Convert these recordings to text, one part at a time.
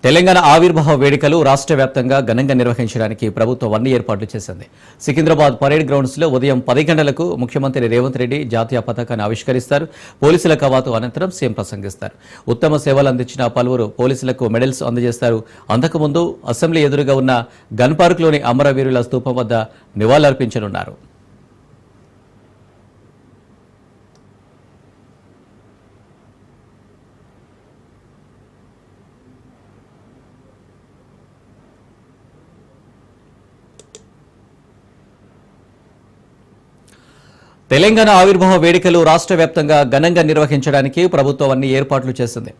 తెలంగాణ ఆవిర్భావ వేడుకలు రాష్ట్ర వ్యాప్తంగా ఘనంగా నిర్వహించడానికి ప్రభుత్వం అన్ని ఏర్పాట్లు చేసింది. సికింద్రాబాద్ పరేడ్ గ్రౌండ్స్ లో ఉదయం 10 గంటలకు ముఖ్యమంత్రి రేవంత్ రెడ్డి జాతీయ పతాకాన్ని ఆవిష్కరిస్తారు. పోలీసుల కవాతు అనంతరం సీఎం ప్రసంగిస్తారు. ఉత్తమ సేవలు అందించిన పలువురు పోలీసులకు మెడల్స్ అందజేస్తారు. అంతకుముందు అసెంబ్లీ ఎదురుగా ఉన్న గన్ పార్క్లోని అమరవీరుల స్తూపం వద్ద నివాళులర్పించనున్నారు. తెలంగాణ ఆవిర్భావ వేడుకలు రాష్ట్ర వ్యాప్తంగా ఘనంగా నిర్వహించడానికి ప్రభుత్వం అన్ని ఏర్పాట్లు చేసింది.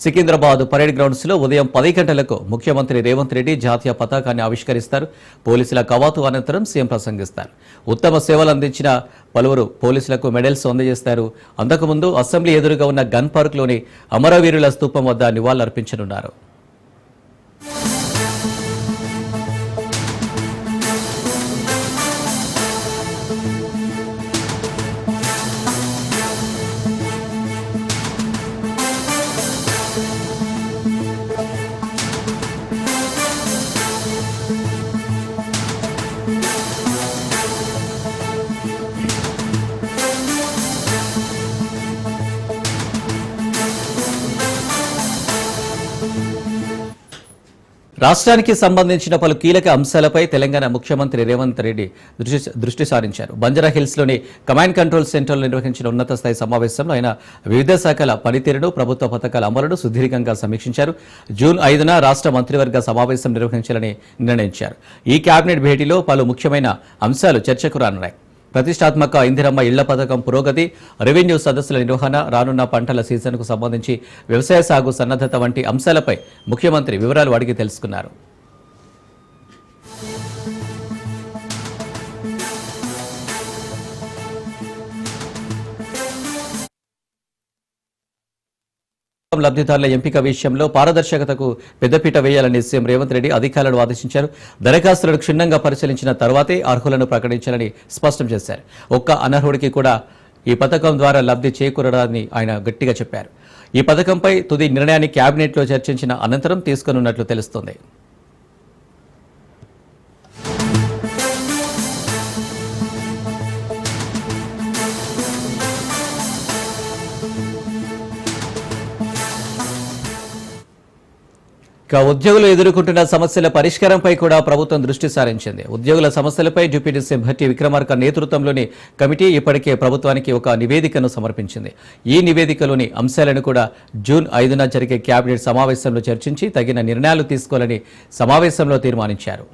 సికింద్రాబాద్ పరేడ్ గ్రౌండ్స్ లో ఉదయం 10 గంటలకు ముఖ్యమంత్రి రేవంత్ రెడ్డి జాతీయ పతాకాన్ని ఆవిష్కరిస్తారు. పోలీసుల కవాతు అనంతరం సీఎం ప్రసంగిస్తారు. ఉత్తమ సేవలు అందించిన పలువురు పోలీసులకు మెడల్స్ అందజేస్తారు. అంతకుముందు అసెంబ్లీ ఎదురుగా ఉన్న గన్ పార్క్లోని అమరవీరుల స్తూపం వద్ద నివాళులర్పించనున్నారు. రాష్ట్రానికి సంబంధించిన పలు కీలక అంశాలపై తెలంగాణ ముఖ్యమంత్రి రేవంత్ రెడ్డి దృష్టి సారించారు. బంజారాహిల్స్లోని కమాండ్ కంట్రోల్ సెంటర్లో నిర్వహించిన ఉన్నత స్థాయి సమావేశంలో ఆయన వివిధ శాఖల పనితీరును, ప్రభుత్వ పథకాల అమలును సుదీర్ఘంగా సమీక్షించారు. జూన్ 5న రాష్ట్ర మంత్రివర్గ సమావేశం నిర్వహించాలని నిర్ణయించారు. ఈ కేబినెట్ భేటీలో పలు ముఖ్యమైన అంశాలు చర్చకు రానున్నాయి. ప్రతిష్టాత్మక ఇందిరమ్మ ఇళ్ల పథకం పురోగతి, రెవెన్యూ సదస్సుల నిర్వహణ, రానున్న పంటల సీజన్కు సంబంధించి వ్యవసాయ సాగు సన్నద్ధత వంటి అంశాలపై ముఖ్యమంత్రి వివరాలు అడిగి తెలుసుకున్నారు. లబ్ధిదారుల ఎంపిక విషయంలో పారదర్శకతకు పెద్దపీట వేయాలని సీఎం రేవంత్ రెడ్డి అధికారులను ఆదేశించారు. దరఖాస్తులను క్షుణ్ణంగా పరిశీలించిన తర్వాతే అర్హులను ప్రకటించాలని స్పష్టం చేశారు. ఒక్క అనర్హుడికి కూడా ఈ పథకం ద్వారా లబ్ధి చేకూరడాన్ని ఆయన గట్టిగా చెప్పారు. ఈ పథకంపై తుది నిర్ణయాన్ని కేబినెట్లో చర్చించిన అనంతరం తీసుకున్నట్లు తెలుస్తోంది. ఉద్యోగులు ఎదుర్కొంటున్న సమస్యల పరిష్కారంపై కూడా ప్రభుత్వం దృష్టి సారించింది. ఉద్యోగుల సమస్యలపై డిప్యూటీ సీఎం భట్టి విక్రమార్క నేతృత్వంలోని కమిటీ ఇప్పటికే ప్రభుత్వానికి ఒక నివేదికను సమర్పించింది. ఈ నివేదికలోని అంశాలను కూడా జూన్ 5న జరిగే కేబినెట్ సమావేశంలో చర్చించి తగిన నిర్ణయాలు తీసుకోవాలని సమావేశంలో తీర్మానించారు.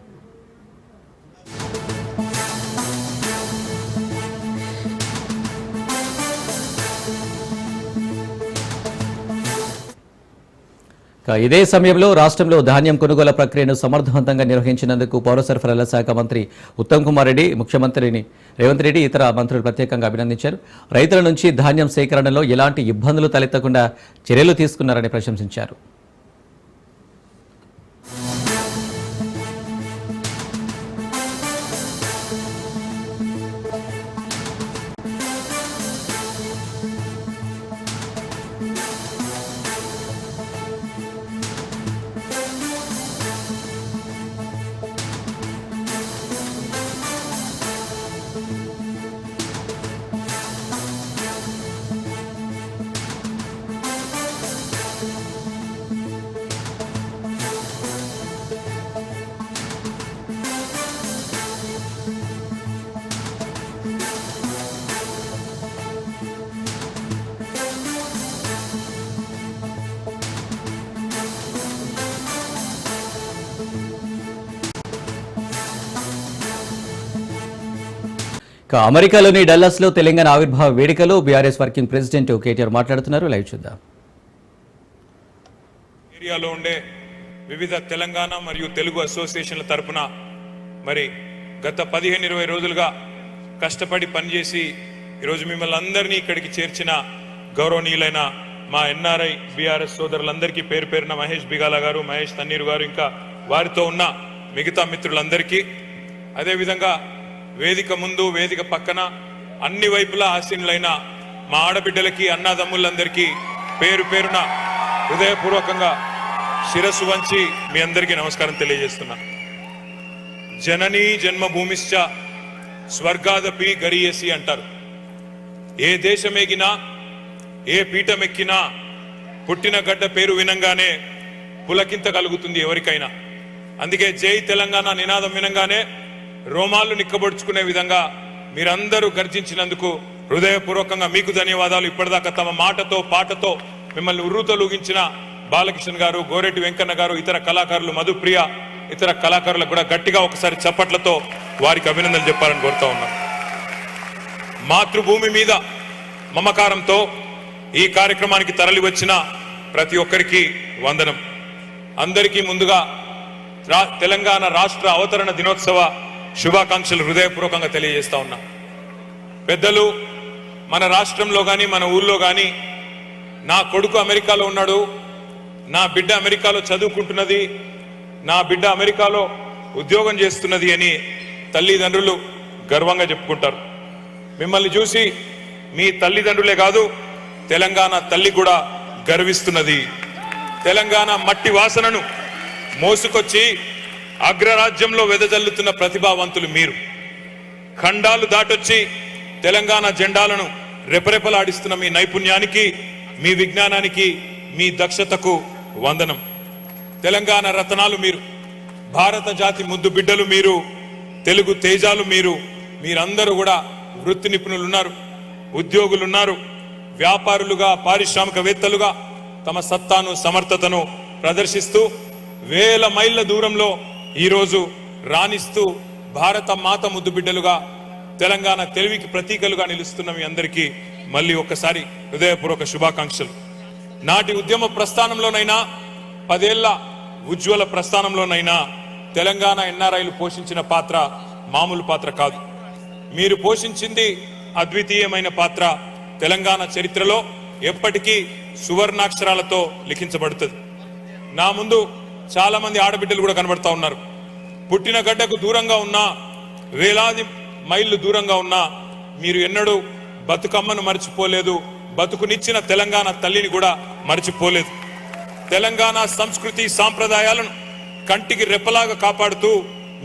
ఇదే సమయంలో రాష్ట్రంలో ధాన్యం కొనుగోలు ప్రక్రియను సమర్థవంతంగా నిర్వహించినందుకు పౌర సరఫరాల శాఖ మంత్రి ఉత్తమ్ కుమార్ రెడ్డి ముఖ్యమంత్రిని రేవంత్ రెడ్డి ఇతర మంత్రులు ప్రత్యేకంగా అభినందించారు. రైతుల నుంచి ధాన్యం సేకరణలో ఎలాంటి ఇబ్బందులు తలెత్తకుండా చర్యలు తీసుకున్నారని ప్రశంసించారు. అమెరికాలోని డల్లాస్ లో తెలంగాణ ఆవిర్భావ వేడుకలో బీఆర్ఎస్ వర్కింగ్ ప్రెసిడెంట్ కేటీఆర్ మాట్లాడుతున్నారు. లైవ్ చూద్దాం. ఏరియాలో ఉండే వివిధ తెలంగాణ మరియు తెలుగు అసోసియేషన్ల తరపున మరి గత 15-20 రోజులుగా కష్టపడి పనిచేసి ఈరోజు మిమ్మల్ని అందరినీ ఇక్కడికి చేర్చిన గౌరవనీయులైన మా ఎన్ఆర్ఐ బీఆర్ఎస్ సోదరులందరికీ పేరు పేరున మహేష్ బిగాల గారు, మహేష్ తన్నీరు గారు, ఇంకా వారితో ఉన్న మిగతా మిత్రులందరికీ, అదేవిధంగా వేదిక ముందు వేదిక పక్కన అన్ని వైపులా ఆసీనులైన మా ఆడబిడ్డలకి, అన్నాదమ్ములందరికీ పేరు పేరున హృదయపూర్వకంగా శిరస్సు వంచి మీ అందరికీ నమస్కారం తెలియజేస్తున్నా. జననీ జన్మభూమిశ్చ స్వర్గాదపి గరీయసి అంటారు. ఏ దేశమేగినా ఏ పీఠమెక్కినా పుట్టిన గడ్డ పేరు వినంగానే పులకింత కలుగుతుంది ఎవరికైనా. అందుకే జై తెలంగాణ నినాదం వినంగానే రోమాలు నిక్కబొడుచుకునే విధంగా మీరందరూ గర్జించినందుకు హృదయపూర్వకంగా మీకు ధన్యవాదాలు. ఇప్పటిదాకా తమ మాటతో పాటతో మిమ్మల్ని ఉర్రూతలూగించిన బాలకిషన్ గారు, గోరెటి వెంకన్న గారు, ఇతర కళాకారులు, మధుప్రియ, ఇతర కళాకారులకు కూడా గట్టిగా ఒకసారి చప్పట్లతో వారికి అభినందనలు చెప్పాలని కోరుతా ఉన్నాం. మాతృభూమి మీద మమకారంతో ఈ కార్యక్రమానికి తరలి వచ్చిన ప్రతి ఒక్కరికి వందనం. అందరికీ ముందుగా తెలంగాణ రాష్ట్ర అవతరణ దినోత్సవ శుభాకాంక్షలు హృదయపూర్వకంగా తెలియజేస్తా ఉన్నా. పెద్దలు మన రాష్ట్రంలో కానీ మన ఊళ్ళో కానీ నా కొడుకు అమెరికాలో ఉన్నాడు, నా బిడ్డ అమెరికాలో చదువుకుంటున్నది, నా బిడ్డ అమెరికాలో ఉద్యోగం చేస్తున్నది అని తల్లిదండ్రులు గర్వంగా చెప్పుకుంటారు. మిమ్మల్ని చూసి మీ తల్లిదండ్రులే కాదు తెలంగాణ తల్లి కూడా గర్విస్తున్నది. తెలంగాణ మట్టి వాసనను మోసుకొచ్చి అగ్రరాజ్యంలో వెదజల్లుతున్న ప్రతిభావంతులు మీరు. ఖండాలు దాటొచ్చి తెలంగాణ జెండాలను రెపరెపలాడిస్తున్న మీ నైపుణ్యానికి, మీ విజ్ఞానానికి, మీ దక్షతకు వందనం. తెలంగాణ రత్నాలు మీరు, భారత జాతి ముద్దు బిడ్డలు మీరు, తెలుగు తేజాలు మీరు. మీరందరూ కూడా వృత్తి నిపుణులున్నారు, ఉద్యోగులున్నారు, వ్యాపారులుగా, పారిశ్రామికవేత్తలుగా తమ సత్తాను సమర్థతను ప్రదర్శిస్తూ వేల మైళ్ళ దూరంలో ఈరోజు రాణిస్తూ భారత మాత ముద్దు బిడ్డలుగా తెలంగాణ తెలివికి ప్రతీకలుగా నిలుస్తున్న మీ అందరికీ మళ్ళీ ఒక్కసారి హృదయపూర్వక శుభాకాంక్షలు. నాటి ఉద్యమ ప్రస్థానంలోనైనా 10 ఏళ్ల ఉజ్వల ప్రస్థానంలోనైనా తెలంగాణ ఎన్ఆర్ఐలు పోషించిన పాత్ర మామూలు పాత్ర కాదు. మీరు పోషించింది అద్వితీయమైన పాత్ర. తెలంగాణ చరిత్రలో ఎప్పటికీ సువర్ణాక్షరాలతో లిఖించబడుతుంది. నా ముందు చాలా మంది ఆడబిడ్డలు కూడా కనబడతా ఉన్నారు. పుట్టిన గడ్డకు దూరంగా ఉన్నా, వేలాది మైళ్ళు దూరంగా ఉన్నా మీరు ఎన్నడూ బతుకమ్మను మర్చిపోలేదు, బతుకునిచ్చిన తెలంగాణ తల్లిని కూడా మర్చిపోలేదు. తెలంగాణ సంస్కృతి సాంప్రదాయాలను కంటికి రెప్పలాగా కాపాడుతూ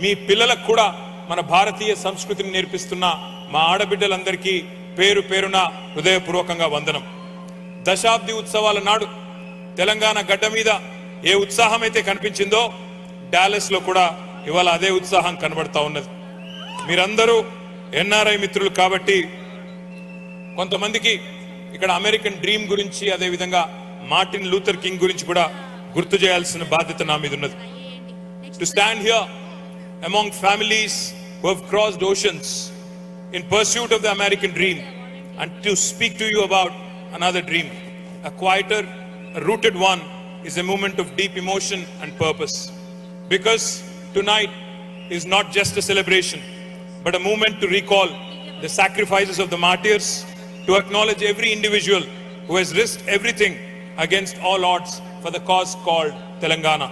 మీ పిల్లలకు కూడా మన భారతీయ సంస్కృతిని నేర్పిస్తున్న మా ఆడబిడ్డలందరికీ పేరు పేరున హృదయపూర్వకంగా వందనం. దశాబ్ది ఉత్సవాల నాడు తెలంగాణ గడ్డ మీద ఏ ఉత్సాహం అయితే కనిపించిందో డాలస్ లో కూడా ఇవాళ అదే ఉత్సాహం కనబడతా ఉన్నది. మీరందరూ ఎన్ఆర్ఐ మిత్రులు కాబట్టి కొంతమందికి ఇక్కడ అమెరికన్ డ్రీమ్ గురించి, అదే విధంగా మార్టిన్ లూథర్ కింగ్ గురించి కూడా గుర్తు చేయాల్సిన బాధ్యత నా మీద ఉన్నది. To stand here among families who have crossed oceans in pursuit of the American dream and to speak to you about another dream, a quieter, a rooted one, is a moment of deep emotion and purpose. Because tonight is not just a celebration, but a moment to recall the sacrifices of the martyrs, to acknowledge every individual who has risked everything against all odds for the cause called Telangana.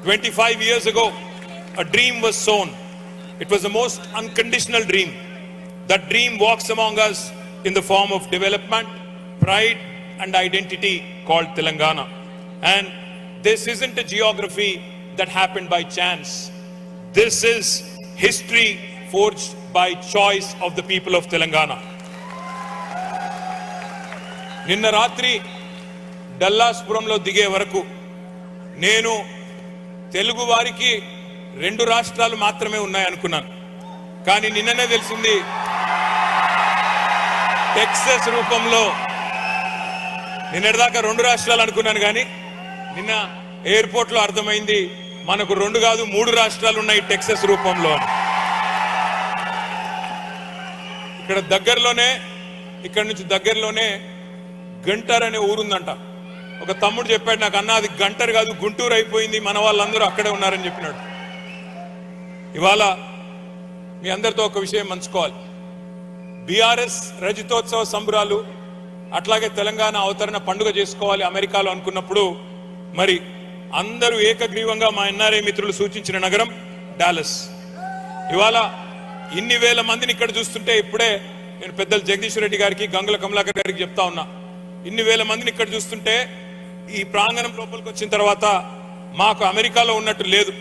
25 years ago, a dream was sown. It was the most unconditional dream. That dream walks among us in the form of development, pride, and identity called Telangana. And this isn't a geography that happened by chance. This is history forged by choice of the people of Telangana. నిన్న రాత్రి డల్లాస్పురంలో దిగే వరకు నేను తెలుగు వారికి 2 రాష్ట్రాలు మాత్రమే ఉన్నాయనుకున్నాను. కానీ నిన్ననే తెలిసింది టెక్సస్ రూపంలో, నిన్నటిదాకా 2 రాష్ట్రాలు అనుకున్నాను కానీ నిన్న ఎయిర్పోర్ట్ లో అర్థమైంది మనకు 2 కాదు 3 రాష్ట్రాలు ఉన్నాయి టెక్సస్ రూపంలో. ఇక్కడ నుంచి దగ్గరలోనే గంటర్ అనే ఊరుందంట. ఒక తమ్ముడు చెప్పాడు నాకు, అన్న అది గంటర్ కాదు గుంటూరు అయిపోయింది, మన వాళ్ళందరూ అక్కడే ఉన్నారని చెప్పినాడు. ఇవాళ మీ అందరితో ఒక విషయం పంచుకోవాలి. బీఆర్ఎస్ రజతోత్సవ సంబరాలు, అట్లాగే తెలంగాణ అవతరణ పండుగ చేసుకోవాలి అమెరికాలో అనుకున్నప్పుడు మరి అందరూ ఏకగ్రీవంగా మా ఎన్ఆర్ఐ మిత్రులు సూచించిన నగరం డాలస్. ఇవాళ ఇన్ని వేల మందిని ఇక్కడ చూస్తుంటే ఇప్పుడే నేను పెద్దలు జగదీశ్వర్ రెడ్డి గారికి, గంగుల కమలాకర్ గారికి చెప్తా ఉన్నా, ఇన్ని వేల మందిని ఇక్కడ చూస్తుంటే ఈ ప్రాంగణం లోపలికి వచ్చిన తర్వాత మాకు అమెరికాలో ఉన్నట్టు లేదు,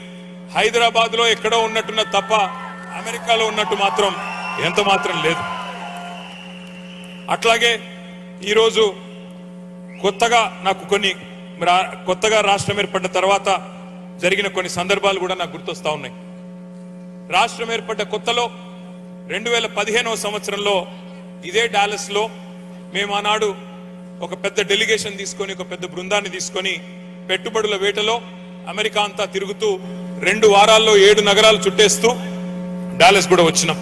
హైదరాబాద్లో ఎక్కడో ఉన్నట్టున్న తప్ప అమెరికాలో ఉన్నట్టు మాత్రం ఎంత మాత్రం లేదు. అట్లాగే ఈరోజు కొత్తగా నాకు కొత్తగా రాష్ట్రం ఏర్పడ్డ తర్వాత జరిగిన కొన్ని సందర్భాలు కూడా నాకు గుర్తొస్తా ఉన్నాయి. రాష్ట్రం ఏర్పడ్డ కొత్తలో 2015వ సంవత్సరంలో ఇదే డాలస్ లో మేము ఆనాడు ఒక పెద్ద డెలిగేషన్ తీసుకొని, ఒక పెద్ద బృందాన్ని తీసుకొని పెట్టుబడుల వేటలో అమెరికా అంతా తిరుగుతూ 2 వారాల్లో 7 నగరాలు చుట్టేస్తూ డాలస్ కూడా వచ్చినాం.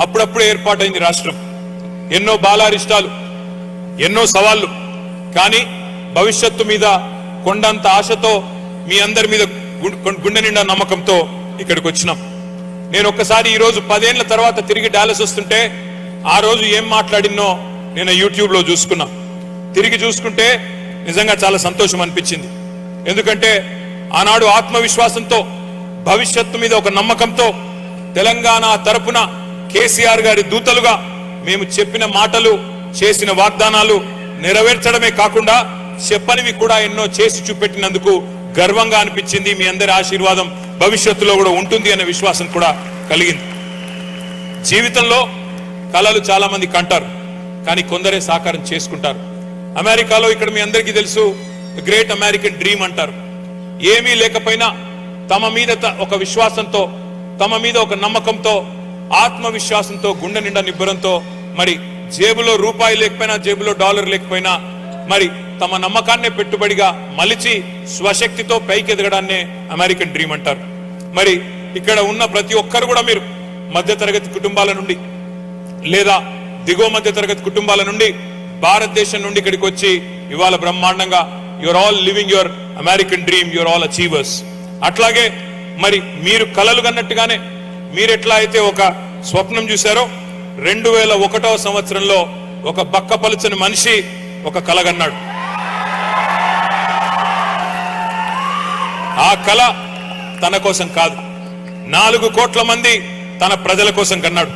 అప్పుడప్పుడే ఏర్పాటైంది రాష్ట్రం. ఎన్నో బాలారిష్టాలు, ఎన్నో సవాళ్లు, కానీ భవిష్యత్తు మీద కొండంత ఆశతో, మీ అందరి మీద గుండె నిండా నమ్మకంతో ఇక్కడికి వచ్చినాం. నేను ఒక్కసారి ఈ రోజు 10 ఏళ్ల తర్వాత తిరిగి డాలస్ వస్తుంటే ఆ రోజు ఏం మాట్లాడినో నేను యూట్యూబ్ లో చూసుకున్నా. తిరిగి చూసుకుంటే నిజంగా చాలా సంతోషం అనిపించింది. ఎందుకంటే ఆనాడు ఆత్మవిశ్వాసంతో, భవిష్యత్తు మీద ఒక నమ్మకంతో తెలంగాణ తరపున కేసీఆర్ గారి దూతలుగా మేము చెప్పిన మాటలు, చేసిన వాగ్దానాలు నెరవేర్చడమే కాకుండా చెప్పనివి కూడా ఎన్నో చేసి చూపెట్టినందుకు గర్వంగా అనిపించింది. మీ అందరి ఆశీర్వాదం భవిష్యత్తులో కూడా ఉంటుంది అనే విశ్వాసం కూడా కలిగింది. జీవితంలో కలలు చాలా మంది కంటారు, కానీ కొందరే సాకారం చేసుకుంటారు. అమెరికాలో ఇక్కడ మీ అందరికీ తెలుసు, గ్రేట్ అమెరికన్ డ్రీమ్ అంటారు. ఏమీ లేకపోయినా తమ మీద ఒక విశ్వాసంతో, తమ మీద ఒక నమ్మకంతో, ఆత్మవిశ్వాసంతో, గుండె నిండా నిబ్బరంతో, మరి జేబులో రూపాయి లేకపోయినా, జేబులో డాలర్ లేకపోయినా, మరి తమ నమ్మకాన్నే పెట్టుబడిగా మలిచి స్వశక్తితో పైకి ఎదగడాన్నే అమెరికన్ డ్రీమ్ అంటారు. మరి ఇక్కడ ఉన్న ప్రతి ఒక్కరు కూడా మీరు మధ్యతరగతి కుటుంబాల నుండి లేదా దిగువ మధ్య తరగతి కుటుంబాల నుండి, భారతదేశం నుండి ఇక్కడికి వచ్చి ఇవాళ బ్రహ్మాండంగా your all living your American dream, your all achievers. అట్లాగే మరి మీరు కలలు కన్నట్టుగానే మీరు ఎట్లా అయితే ఒక స్వప్నం చూశారో, 2001వ సంవత్సరంలో ఒక బక్కపలుచని మనిషి ఒక కలగన్నాడు. ఆ కల తన కోసం కాదు, 4 కోట్ల మంది తన ప్రజల కోసం కన్నాడు.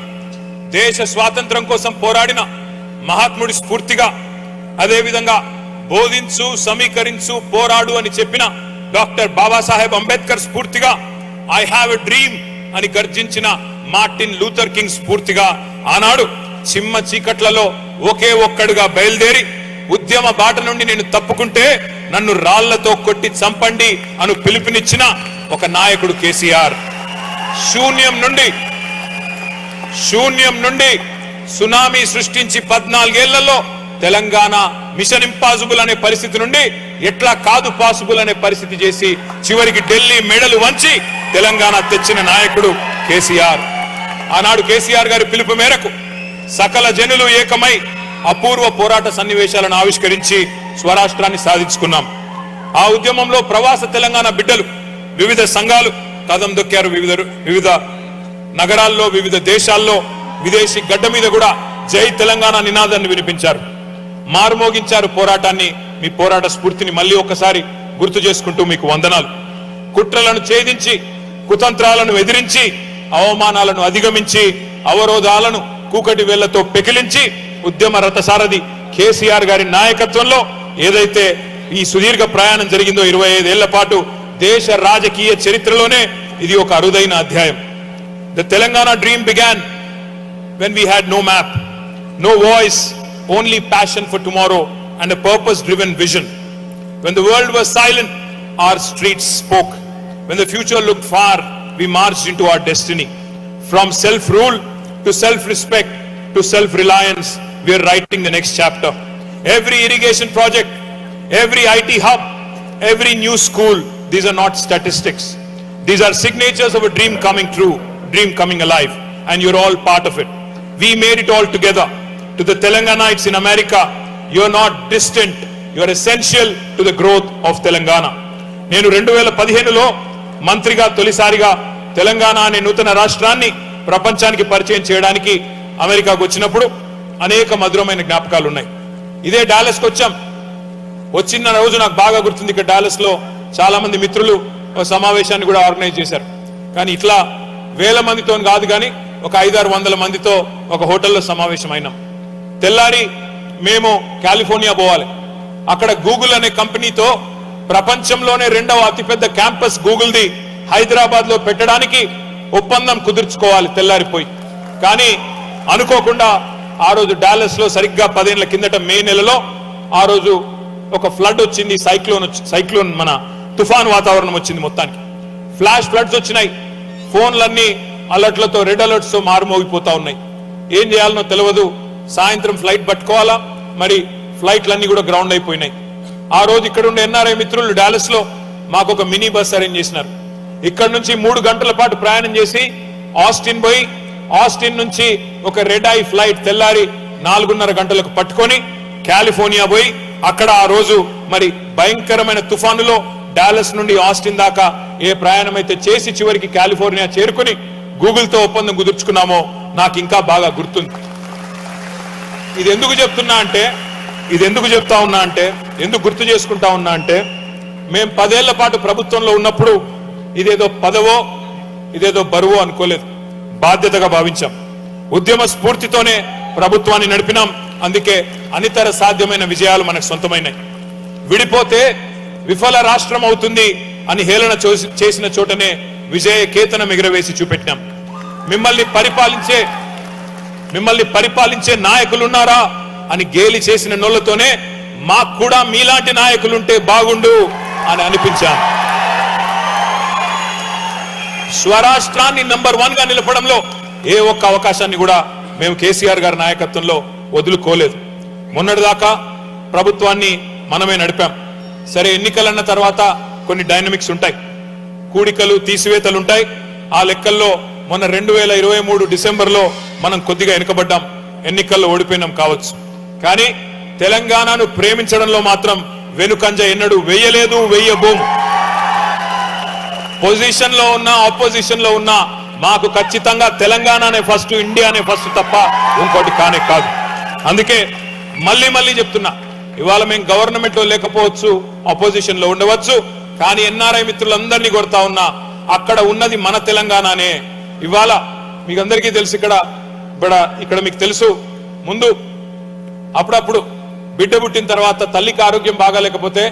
దేశ స్వాతంత్రం కోసం పోరాడిన మహాత్ముడి స్ఫూర్తిగా, అదేవిధంగా బోధించు, సమీకరించు, పోరాడు అని చెప్పిన డాక్టర్ బాబాసాహెబ్ అంబేద్కర్ స్ఫూర్తిగా, ఐ హ్యావ్ ఎ డ్రీమ్ అని గర్జించిన మార్టిన్ లూథర్ కింగ్ స్ఫూర్తిగా ఆనాడు చిమ్మ చీకట్లలో ఒకే ఒక్కడుగా బయలుదేరి ఉద్యమ బాట నుండి నేను తప్పుకుంటే నన్ను రాళ్లతో కొట్టి చంపండి అను పిలుపునిచ్చిన ఒక నాయకుడు కేసీఆర్. శూన్యం నుండి సునామీ సృష్టించి 14 ఏళ్లలో తెలంగాణ మిషన్ ఇంపాసిబుల్ అనే పరిస్థితి నుండి ఎట్లా కాదు పాసిబుల్ అనే పరిస్థితి చేసి చివరికి ఢిల్లీ మెడలు వంచి తెలంగాణ తెచ్చిన నాయకుడు కేసీఆర్. ఆనాడు కేసీఆర్ గారి పిలుపు మేరకు సకల జనులు ఏకమై అపూర్వ పోరాట సన్నివేశాలను ఆవిష్కరించి స్వరాష్ట్రాన్ని సాధించుకున్నాం. ఆ ఉద్యమంలో ప్రవాస తెలంగాణ బిడ్డలు, వివిధ సంఘాలు కదం దొక్కారు. వివిధ నగరాల్లో, వివిధ దేశాల్లో, విదేశీ గడ్డ మీద కూడా జై తెలంగాణ నినాదాన్ని వినిపించారు, మారుమోగించారు పోరాటాన్ని. మీ పోరాట స్ఫూర్తిని మళ్ళీ ఒకసారి గుర్తు చేసుకుంటూ మీకు వందనాలు. కుట్రలను ఛేదించి, కుతంత్రాలను ఎదిరించి, అవమానాలను అధిగమించి, అవరోధాలను కూకటి వేళ్లతో పెకిలించి ఉద్యమ రథసారథి కేసీఆర్ గారి నాయకత్వంలో ఏదైతే ఈ సుదీర్ఘ ప్రయాణం జరిగిందో 25 ఏళ్ల పాటు దేశ రాజకీయ చరిత్రలోనే ఇది ఒక అరుదైన అధ్యాయం. The Telangana dream began when we had no map, no voice, only passion for tomorrow and a purpose-driven vision. When the world was silent, our streets spoke. When the future looked far, we marched into our destiny. From self-rule to self-respect to self-reliance, we are writing the next chapter. Every irrigation project, every IT hub, every new school, these are not statistics. These are signatures of a dream coming true, dream coming alive, and you're all part of it. We made it all together. To the Telanganites in America, you're not distant, you're essential to the growth of Telangana. నేను 2015లో మంత్రిగా తొలిసారిగా తెలంగాణ అనే నూతన రాష్ట్రాన్ని ప్రపంచానికి పరిచయం చేయడానికి అమెరికాకు వచ్చినప్పుడు అనేక మధురమైన జ్ఞాపకాలు ఉన్నాయి. ఇదే డాలస్కి వచ్చాం. వచ్చిన రోజు నాకు బాగా గుర్తుంది, ఇక్కడ డాలస్ లో చాలా మంది మిత్రులు ఒక సమావేశాన్ని కూడా ఆర్గనైజ్ చేశారు. కానీ ఇట్లా వేల మందితో కాదు, కానీ ఒక 500-600 మందితో ఒక హోటల్లో సమావేశం అయినాం. తెల్లారి మేము కాలిఫోర్నియా పోవాలి. అక్కడ గూగుల్ అనే కంపెనీతో ప్రపంచంలోనే రెండవ అతిపెద్ద క్యాంపస్ గూగుల్ది హైదరాబాద్ లో పెట్టడానికి ఒప్పందం కుదుర్చుకోవాలి తెల్లారిపోయి. కానీ అనుకోకుండా ఆ రోజు డాలస్ లో సరిగ్గా 10 ఏళ్ల కిందట మే నెలలో ఆ రోజు ఒక ఫ్లడ్ వచ్చింది, సైక్లోన్ మన తుఫాన్ వాతావరణం వచ్చింది. మొత్తానికి ఫ్లాష్ ఫ్లడ్స్ వచ్చినాయి. ఫోన్లన్నీ అలర్ట్లతో, రెడ్ అలర్ట్స్ తో మారుమోగిపోతా ఉన్నాయి. ఏం చేయాలనో తెలియదు. సాయంత్రం ఫ్లైట్ పట్టుకోవాలా, మరి ఫ్లైట్లన్నీ కూడా గ్రౌండ్ అయిపోయినాయి. ఆ రోజు ఇక్కడ ఉండే ఎన్ఆర్ఐ మిత్రులు డాలస్ లో మాకు ఒక మినీ బస్ అరేంజ్ చేసినారు. ఇక్కడ నుంచి 3 గంటల పాటు ప్రయాణం చేసి ఆస్టిన్ పోయి, ఆస్టిన్ నుంచి ఒక రెడ్ ఐ ఫ్లైట్ తెల్లారి 4:30 గంటలకు పట్టుకొని కాలిఫోర్నియా పోయి అక్కడ ఆ రోజు మరి భయంకరమైన తుఫానులో డాలస్ నుండి ఆస్టిన్ దాకా ఏ ప్రయాణం అయితే చేసి చివరికి కాలిఫోర్నియా చేరుకుని గూగుల్ తో ఒప్పందం కుదుర్చుకున్నామో నాకు ఇంకా బాగా గుర్తుంది. ఇది ఎందుకు చెప్తా ఉన్నా అంటే ఎందుకు గుర్తు చేసుకుంటా ఉన్నా అంటే మేము 10 ఏళ్ల పాటు ప్రభుత్వంలో ఉన్నప్పుడు ఇదేదో పదవో ఇదేదో బరువో అనుకోలేదు, బాధ్యతగా భావించాం. ఉద్యమ స్ఫూర్తితోనే ప్రభుత్వాన్ని నడిపినాం. అందుకే అనితర సాధ్యమైన విజయాలు మనకు సొంతమైనాయి. విడిపోతే విఫల రాష్ట్రం అవుతుంది అని హేళన చేసిన చోటనే విజయ కేతనం ఎగురవేసి చూపెట్టినాం. మిమ్మల్ని పరిపాలించే నాయకులున్నారా అని గేలి చేసిన నోళ్లతోనే మాకు కూడా మీలాంటి నాయకులుంటే బాగుండు అని అనిపించాం. స్వరాష్ట్రాన్ని నంబర్ 1 గా నిలపడంలో ఏ ఒక్క అవకాశాన్ని కూడా మేము కేసీఆర్ గారి నాయకత్వంలో వదులుకోలేదు. మొన్నటిదాకా ప్రభుత్వాన్ని మనమే నడిపాం. సరే, ఎన్నికలన్న తర్వాత కొన్ని డైనమిక్స్ ఉంటాయి, కూడికలు తీసివేతలు ఉంటాయి. ఆ లెక్కల్లో మొన్న 2023 డిసెంబర్లో మనం కొద్దిగా వెనుకబడ్డాం, ఎన్నికల్లో ఓడిపోయినాం కావచ్చు. కానీ తెలంగాణను ప్రేమించడంలో మాత్రం వెనుకంజ ఎన్నడూ వెయ్యలేదు, వెయ్యబోము. పొజిషన్ లో ఉన్నా ఆపోజిషన్ లో ఉన్నా మాకు ఖచ్చితంగా తెలంగాణనే ఫస్ట్, ఇండియానే ఫస్ట్ తప్ప ఇంకోటి కానే కాదు. అందుకే మళ్ళీ చెప్తున్నా, ఇవాళ మేము గవర్నమెంట్ లో లేకపోవచ్చు, ఆపోజిషన్ లో ఉండవచ్చు, కానీ ఎన్ఆర్ఐ మిత్రులందరినీ కొడతా ఉన్నా అక్కడ ఉన్నది మన తెలంగాణనే. ఇవాళ మీకు అందరికీ తెలుసు, ఇక్కడ మీకు తెలుసు, ముందు అప్పుడప్పుడు బిడ్డ పుట్టిన తర్వాత తల్లికి ఆరోగ్యం బాగాలేకపోతే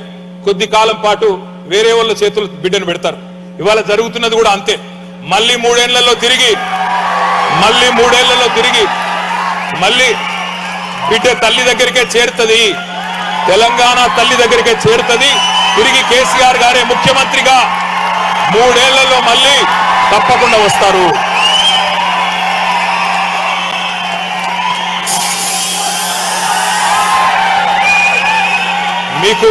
కొద్ది కాలం పాటు వేరే వాళ్ళ చేతులు బిడ్డను పెడతారు. ఇవాళ జరుగుతున్నది కూడా అంతే. మళ్ళీ 3 ఏళ్లలో తిరిగి బిడ్డ తల్లి దగ్గరికే చేరుతుంది, తెలంగాణ తల్లి దగ్గరికే చేరుతుంది. తిరిగి కేసీఆర్ గారే ముఖ్యమంత్రిగా 3 ఏళ్లలో మళ్ళీ తప్పకుండా వస్తారు. మీకు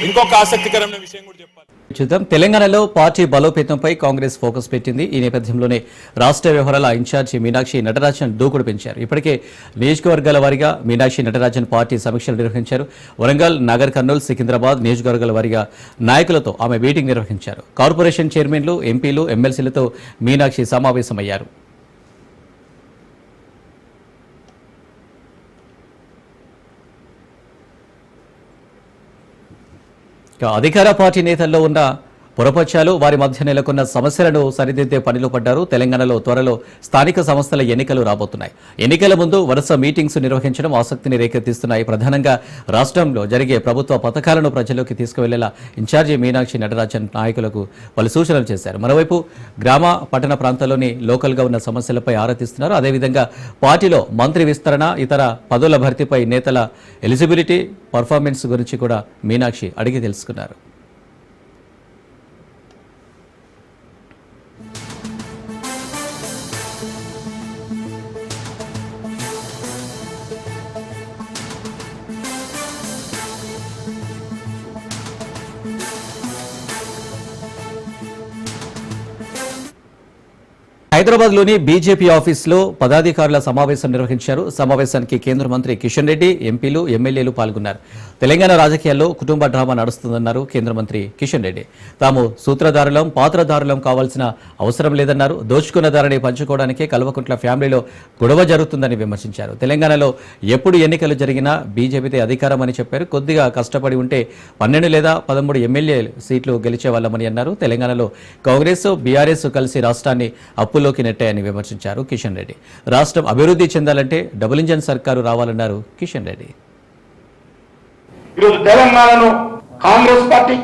ఇంకొక ఆసక్తికరమైన విషయం కూడా చెప్పాలి. చూద్దాం. తెలంగాణలో పార్టీ బలోపేతంపై కాంగ్రెస్ ఫోకస్ పెట్టింది. ఈ నేపథ్యంలోనే రాష్ట్ర వ్యవహారాల ఇన్ఛార్జి మీనాక్షి నటరాజన్ దూకుడు పెంచారు. ఇప్పటికే నియోజకవర్గాల వారీగా మీనాక్షి నటరాజన్ పార్టీ సమీక్షలు నిర్వహించారు. వరంగల్, నాగర్ కర్నూలు, సికింద్రాబాద్ నియోజకవర్గాల వారీగా నాయకులతో ఆమె మీటింగ్ నిర్వహించారు. కార్పొరేషన్ చైర్మన్లు, ఎంపీలు, ఎమ్మెల్సీలతో మీనాక్షి సమావేశమయ్యారు. అధికార పార్టీ నేతల్లో ఉన్న పొరపక్షాలు, వారి మధ్య నెలకొన్న సమస్యలను సరిదిద్దే పనిలో పడ్డారు. తెలంగాణలో త్వరలో స్థానిక సంస్థల ఎన్నికలు రాబోతున్నాయి. ఎన్నికల ముందు వరుస మీటింగ్స్ నిర్వహించడం ఆసక్తిని రేకెత్తిస్తున్నాయి. ప్రధానంగా రాష్ట్రంలో జరిగే ప్రభుత్వ పథకాలను ప్రజల్లోకి తీసుకువెళ్లేలా ఇన్ఛార్జి మీనాక్షి నటరాజన్ నాయకులకు పలు సూచనలు చేశారు. మరోవైపు గ్రామ, పట్టణ ప్రాంతాల్లోని లోకల్గా ఉన్న సమస్యలపై ఆరా తీస్తున్నారు. అదేవిధంగా పార్టీలో మంత్రి విస్తరణ, ఇతర పదవుల భర్తీపై నేతల ఎలిజిబిలిటీ, పర్ఫార్మెన్స్ గురించి కూడా మీనాక్షి అడిగి తెలుసుకున్నారు. హైదరాబాద్లోని బీజేపీ ఆఫీసులో పదాధికారుల సమావేశం నిర్వహించారు. సమావేశానికి కేంద్ర మంత్రి కిషన్ రెడ్డి, ఎంపీలు, ఎమ్మెల్యేలు పాల్గొన్నారు. తెలంగాణ రాజకీయాల్లో కుటుంబ డ్రామా నడుస్తుందన్నారు కేంద్ర మంత్రి కిషన్ రెడ్డి. తాము సూత్రధారులం, పాత్రధారులం కావాల్సిన అవసరం లేదన్నారు. దోచుకున్న ధరని పంచుకోవడానికే కల్వకుంట్ల ఫ్యామిలీలో గొడవ జరుగుతుందని విమర్శించారు. తెలంగాణలో ఎప్పుడు ఎన్నికలు జరిగినా బీజేపీదే అధికారం అని చెప్పారు. కొద్దిగా కష్టపడి ఉంటే 12 లేదా 13 ఎమ్మెల్యే సీట్లు గెలిచేవాళ్లమని అన్నారు. తెలంగాణలో కాంగ్రెస్, బీఆర్ఎస్ కలిసి రాష్ట్రాన్ని అప్పుల్లోకి నెట్టాయని విమర్శించారు కిషన్ రెడ్డి. రాష్ట్రం అభివృద్ధి చెందాలంటే డబుల్ ఇంజన్ సర్కారు రావాలన్నారు కిషన్ రెడ్డి. ఈరోజు తెలంగాణను కాంగ్రెస్ పార్టీ,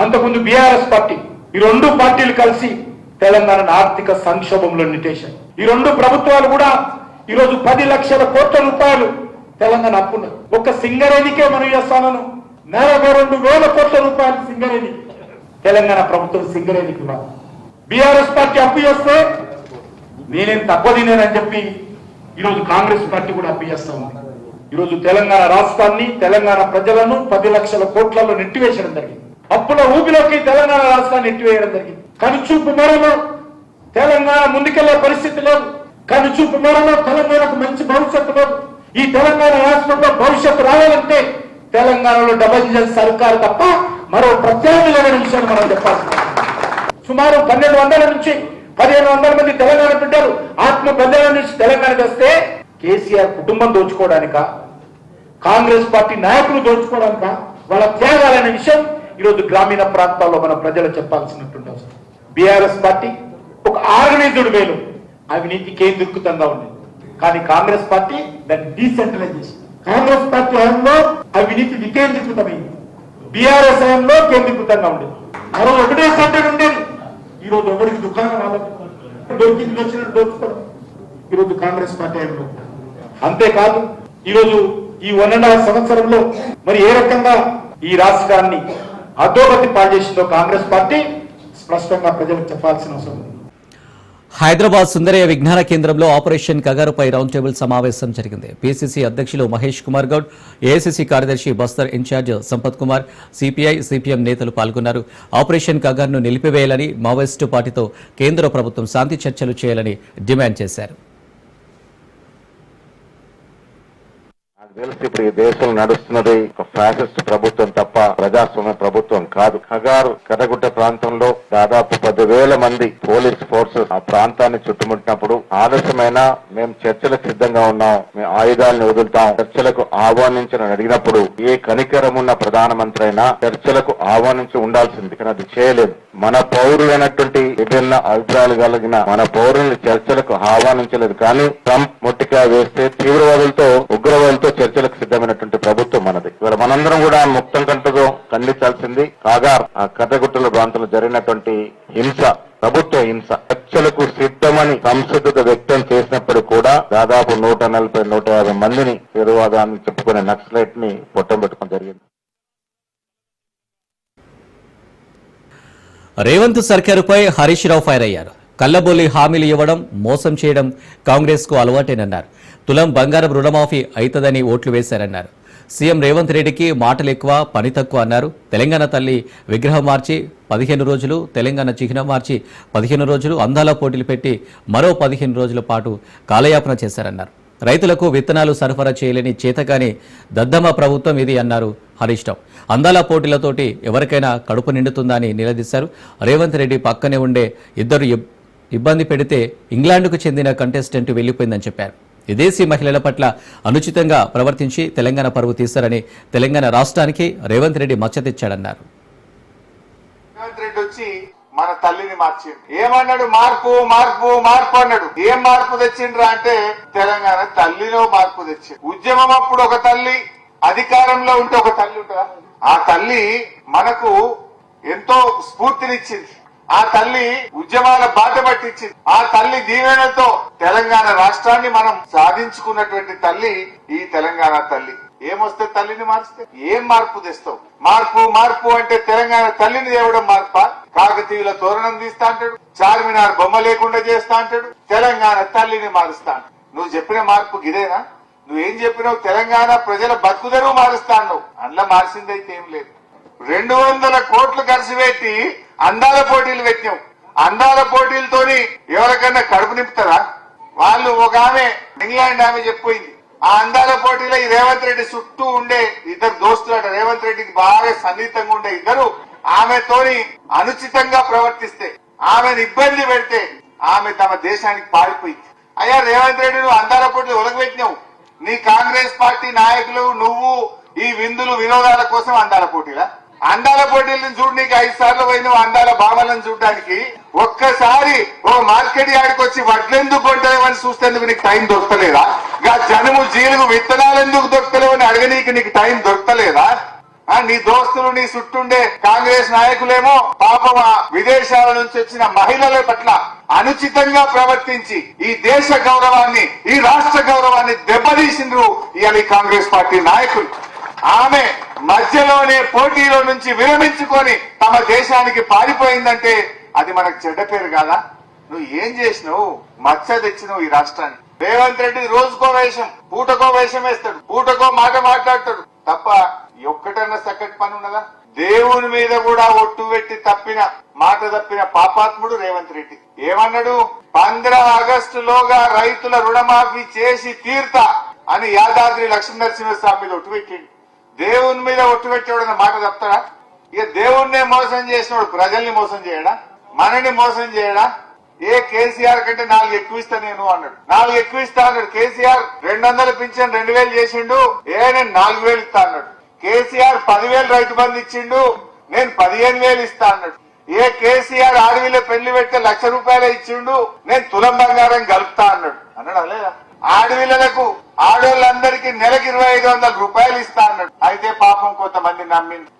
అంతకుముందు బీఆర్ఎస్ పార్టీ, ఈ రెండు పార్టీలు కలిసి తెలంగాణను ఆర్థిక సంక్షోభంలో నెట్టేశాయి. ఈ రెండు ప్రభుత్వాలు కూడా ఈరోజు 10 లక్షల కోట్ల రూపాయలు తెలంగాణ అప్పున్నారు. ఒక సింగరేణికే మనం చేస్తానను 42,000 కోట్ల రూపాయలు సింగరేణి తెలంగాణ ప్రభుత్వం సింగరేణికి ఇవ్వాలి. బీఆర్ఎస్ పార్టీ అప్పు చేస్తే నేనేం తక్కువ తినేనని చెప్పి ఈరోజు కాంగ్రెస్ పార్టీ కూడా అప్పు చేస్తా ఉంది. ఈరోజు తెలంగాణ రాష్ట్రాన్ని, తెలంగాణ ప్రజలను 10 లక్షల కోట్లలో నెట్టివేయడం జరిగింది. అప్పుల ఊపిలోకి తెలంగాణ రాష్ట్రాన్ని నెట్టివేయడం జరిగింది. కనుచూపు మేరలో తెలంగాణ ముందుకెళ్లే పరిస్థితి లేదు. కనుచూపు మేరలో తెలంగాణకు మంచి భవిష్యత్తు లేదు. ఈ తెలంగాణ రాష్ట్రంలో భవిష్యత్తు రావాలంటే తెలంగాణలో డబుల్ ఇంజిన్ సర్కారు తప్ప మరో ప్రత్యామ్నాయ విషయాన్ని మనం చెప్పాల్సి. సుమారు 1200 నుంచి 1500 మంది తెలంగాణ బిడ్డలు ఆత్మ బలిదానం నుంచి తెలంగాణకు వస్తే కేసీఆర్ కుటుంబం దోచుకోవడానిక, కాంగ్రెస్ పార్టీ నాయకులు దోచుకోవడానిక, వాళ్ళ త్యాగాలనే విషయం ఈరోజు గ్రామీణ ప్రాంతాల్లో మన ప్రజలు చెప్పాల్సినటువంటి అవసరం. బీఆర్ఎస్ పార్టీ ఒక ఆర్గనైజ్డ్ వేలు అవినీతి కేంద్రీకృతంగా ఉండేది. కానీ కాంగ్రెస్ పార్టీ దాన్ని డీసెంట్రలైజ్ చేసింది. కాంగ్రెస్ పార్టీ హయాంలో అవినీతి వికేంద్రీకృతమైంది. బీఆర్ఎస్ హయాంలో కేంద్రీకృతంగా ఉండేది. మరో ఒకటే సెంటర్ ఉండేది. ఈరోజు ఎవరికి దుకాణం రాలేదు, దొరికింది వచ్చినట్టు దోచుకోవడం ఈరోజు కాంగ్రెస్ పార్టీ హయాంలో. అంతేకాదు ఈరోజు ఈ 1.5 సంవత్సరంలో మరి ఏ రకంగా ఈ రాష్ట్రాన్ని అధోగతి పాల్చేసిందో కాంగ్రెస్ పార్టీ స్పష్టంగా ప్రజలకు చెప్పాల్సిన అవసరం ఉంది. హైదరాబాద్ సుందరయ్య విజ్ఞాన కేంద్రంలో ఆపరేషన్ కగారుపై రౌండ్ టేబుల్ సమావేశం జరిగింది. పీసీసీ అధ్యక్షులు మహేష్ కుమార్ గౌడ్, ఏఐసీసీ కార్యదర్శి Bastar incharge Sampath Kumar, CPI, CPM నేతలు పాల్గొన్నారు. ఆపరేషన్ కగార్ను నిలిపివేయాలని, మావోయిస్టు పార్టీతో కేంద్ర ప్రభుత్వం శాంతి చర్చలు చేయాలని డిమాండ్ చేశారు. తెలిసి ఇప్పుడు ఈ దేశంలో నడుస్తున్నది ఒక ఫ్యాసిస్ట్ ప్రభుత్వం తప్ప ప్రజాస్వామ్య ప్రభుత్వం కాదు. కగారు కటగుట్ట ప్రాంతంలో దాదాపు 10,000 మంది పోలీస్ ఫోర్స్ ఆ ప్రాంతాన్ని చుట్టుముట్టినప్పుడు ఆలస్యమైన మేము చర్చలకు సిద్ధంగా ఉన్నాం, మేము ఆయుధాలను వదులుతాం, చర్చలకు ఆహ్వానించని అడిగినప్పుడు ఏ కనికరం ఉన్న ప్రధానమంత్రి అయినా చర్చలకు ఆహ్వానించి ఉండాల్సింది. కానీ అది చేయలేదు. మన పౌరులైనటువంటి విభిన్న అభిప్రాయాలు కలిగిన మన పౌరుల్ని చర్చలకు ఆహ్వానించలేదు. కానీ ట్రంప్ మొట్టికాయ వేస్తే తీవ్రవాదులతో, ఉగ్రవాదులతో చర్చలకు సిద్ధమైనటువంటి ప్రభుత్వం మనది. ఇవాళ మనందరం కూడా ముక్తం కంటతో ఖండించాల్సింది. కాగా ఆ కట్టగుట్టల ప్రాంతంలో జరిగినటువంటి హింస, ప్రభుత్వ హింస, చర్చలకు సిద్ధమని సంసిద్ధత వ్యక్తం చేసినప్పుడు కూడా దాదాపు 140-150 మందిని తీవ్రవాదాన్ని చెప్పుకునే నక్సలైట్ ని పొట్టం పెట్టుకోవడం జరిగింది. రేవంత్ సర్కారుపై హరీష్ రావు ఫైర్ అయ్యారు. కల్లబొల్లి హామీలు ఇవ్వడం, మోసం చేయడం కాంగ్రెస్ కు అలవాటేనన్నారు. తులం బంగారం రుణమాఫీ అవుతుందని ఓట్లు వేశారన్నారు. సీఎం రేవంత్ రెడ్డికి మాటలు ఎక్కువ, పని తక్కువ అన్నారు. తెలంగాణ తల్లి విగ్రహం మార్చి 15 రోజులు, తెలంగాణ చిహ్నం మార్చి 15 రోజులు, అందాల పోటీలు పెట్టి మరో 15 రోజుల పాటు కాలయాపన చేశారన్నారు. రైతులకు విత్తనాలు సరఫరా చేయలేని చేతగాని దద్దమ్మ ప్రభుత్వం ఇది అన్నారు హరీష్ రావు. అందాల పోటీలతోటి ఎవరికైనా కడుపు నిండుతుందా అని నిలదీశారు. రేవంత్ రెడ్డి పక్కనే ఉండే ఇద్దరు ఇబ్బంది పెడితే ఇంగ్లాండ్కు చెందిన కంటెస్టెంట్ వెళ్లిపోయిందని చెప్పారు. విదేశీ మహిళల పట్ల అనుచితంగా ప్రవర్తించి తెలంగాణ పరువు తీశారని తెలంగాణ రాష్ట్రానికి రేవంత్ రెడ్డి మచ్చ తెచ్చాడన్నారు. రేవంత్ రెడ్డి వచ్చి మన తల్లిని మార్చిండు. ఏమన్నాడు? మార్పు మార్పు మార్పు అన్నాడు. ఏం మార్పు తెచ్చిండ్రా అంటే తెలంగాణ తల్లిలో మార్పు తెచ్చిండు. ఉద్యమం అప్పుడు ఒక తల్లి, అధికారంలో ఉంటే ఒక తల్లి ఉంటుందా? ఆ తల్లి మనకు ఎంతో స్ఫూర్తినిచ్చింది. ఆ తల్లి ఉద్యమాల బాట పట్టించింది. ఆ తల్లి దీవెనతో తెలంగాణ రాష్ట్రాన్ని మనం సాధించుకున్నటువంటి తల్లి ఈ తెలంగాణ తల్లి. ఏమొస్తే తల్లిని మార్చితే ఏం మార్పు తెస్తావు? మార్పు మార్పు అంటే తెలంగాణ తల్లిని తేవడం మార్పా? కాకతీయుల తోరణం తీస్తా అంటాడు, చార్మినార్ బొమ్మ లేకుండా చేస్తా అంటాడు, తెలంగాణ తల్లిని మారుస్తా. నువ్వు చెప్పిన మార్పు గిదేనా? నువ్వేం చెప్పినావు? తెలంగాణ ప్రజల బతుకుదరువు మారుస్తా అన్నావు. అందులో మార్చిందైతే ఏం లేదు. 200 కోట్లు ఖర్చు పెట్టి అందాల పోటీలు పెట్టినావు. అందాల పోటీలతోని ఎవరికన్నా కడుపు నింపుతారా? వాళ్ళు ఒక ఆమె ఇంగ్లాండ్ ఆమె చెప్పిపోయింది. ఆ అందాల పోటీలో ఈ రేవంత్ రెడ్డి చుట్టూ ఉండే ఇద్దరు దోస్తులట, రేవంత్ రెడ్డికి బాగా సన్నిహితంగా ఉండే ఇద్దరు ఆమెతోని అనుచితంగా ప్రవర్తిస్తే, ఆమెను ఇబ్బంది పెడితే ఆమె తమ దేశానికి పారిపోయింది. అయ్యా రేవంత్ రెడ్డి, నువ్వు అందాల పోటీలు ఒలగబెట్టినావు. నీ కాంగ్రెస్ పార్టీ నాయకులు నువ్వు ఈ విందులు వినోదాల కోసం అందాల పోటీలా? అందాల పోటీలను చూడడానికి 5 సార్లు పోయినావు. అందాల భావాలను చూడడానికి ఒక్కసారి ఓ మార్కెట్ యార్డ్కి వచ్చి వడ్లెందుకు కొంటావని చూస్తేందుకు నీకు టైం దొరకలేదా? జనుము జీలుగు విత్తనాలు ఎందుకు దొరకలేవని అడగనీకి నీకు టైం దొరకలేదా? నీ దోస్తులు నీ చుట్టుండే కాంగ్రెస్ నాయకులేమో పాపం ఆ విదేశాల నుంచి వచ్చిన మహిళల పట్ల అనుచితంగా ప్రవర్తించి ఈ దేశ గౌరవాన్ని ఈ రాష్ట్ర గౌరవాన్ని దెబ్బతీసిండ్రు ఇవాళ ఈ కాంగ్రెస్ పార్టీ నాయకులు. ఆమె మధ్యలోనే పోటీలో నుంచి విరమించుకొని తమ దేశానికి పారిపోయిందంటే అది మనకు చెడ్డ పేరు కాదా? నువ్వు ఏం చేసినావు? మచ్చ తెచ్చినావు ఈ రాష్ట్రాన్ని. రేవంత్ రెడ్డి రోజుకో వేషం, పూటకో వేషం వేస్తాడు, పూటకో మాట మాట్లాడతాడు తప్ప ఒక్కటన్నా చక్కటి పని ఉన్నదా? దేవుని మీద కూడా ఒట్టు పెట్టి మాట తప్పిన పాపాత్ముడు రేవంత్ రెడ్డి. ఏమన్నాడు? 15 ఆగస్టులోగా రైతుల రుణమాఫీ చేసి తీర్తా అని యాదాద్రి లక్ష్మీనరసింహస్వామి మీద ఒట్టు పెట్టిండు. దేవుని మీద ఒట్టు పెట్టేవాడన్న మాట తప్పుతాడా? ఇక దేవుణ్ణే మోసం చేసినవాడు ప్రజల్ని మోసం చేయడా? మనని మోసం చేయడా? కేసీఆర్ కంటే 4 ఎక్కువ ఇస్తా నేను అన్నాడు. 4 ఎక్కువ ఇస్తా అన్నాడు. కేసీఆర్ 200 పింఛన్ 2000 చేసిండు. నేను 4000 ఇస్తా అన్నాడు. కేసీఆర్ 10,000 రైతు బంధు ఇచ్చిండు. నేను 15,000 ఇస్తా అన్నాడు. కేసీఆర్ ఆడవిలో పెళ్లి పెడితే 1,00,000 రూపాయలు ఇచ్చిండు. నేను తులం బంగారం కలుపుతా అన్నాడు. అలేదా? ఆడవిళ్లకు ఆడోళ్ళందరికీ నెలకి 2,500 రూపాయలు ఇస్తా అన్నాడు. అయితే పాపం కొంతమంది నమ్మింది.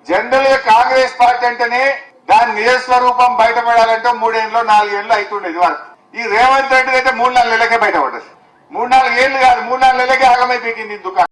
జనరల్ గా కాంగ్రెస్ పార్టీ అంటేనే దాని నిజస్వరూపం బయటపడాలంటే 3 ఏళ్ళు 4 ఏళ్ళు అవుతుండేది వాళ్ళు. ఈ రేవంత్ రెడ్డి అయితే 3-4 నెలలకే బయటపడ్డది. 3-4 ఏళ్ళు కాదు, 3-4 నెలలకే ఆగమైపోయింది దుకాణం.